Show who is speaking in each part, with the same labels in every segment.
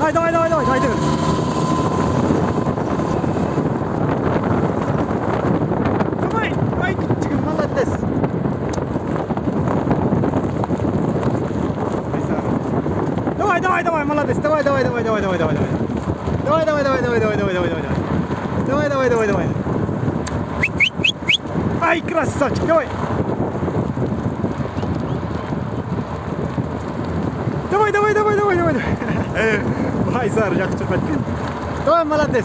Speaker 1: Давай, давай, давай, давай, давай, давай. Давай, давай, Кучуктор, молодец. Давай, давай, давай, молодец. Давай, давай, давай, давай, давай, давай, давай. Давай, давай, давай, давай, давай, давай, давай, давай. Давай, давай, давай, давай. Ай, красавчик, давай. Давай, давай, давай, давай, давай. Ай, зараз, як чупати. Давай, молодець.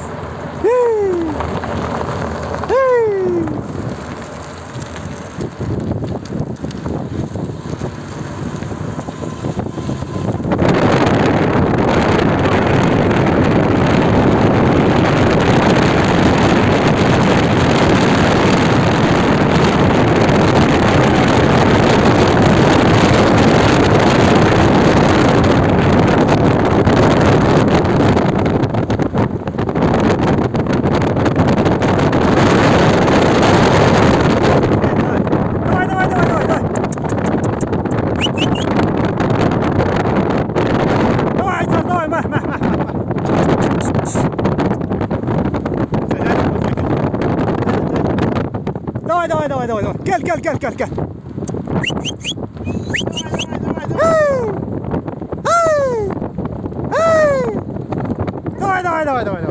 Speaker 1: Давай, давай, давай, давай, давай. Гel, gel, gel, gel, gel. Давай, давай, давай, давай, давай.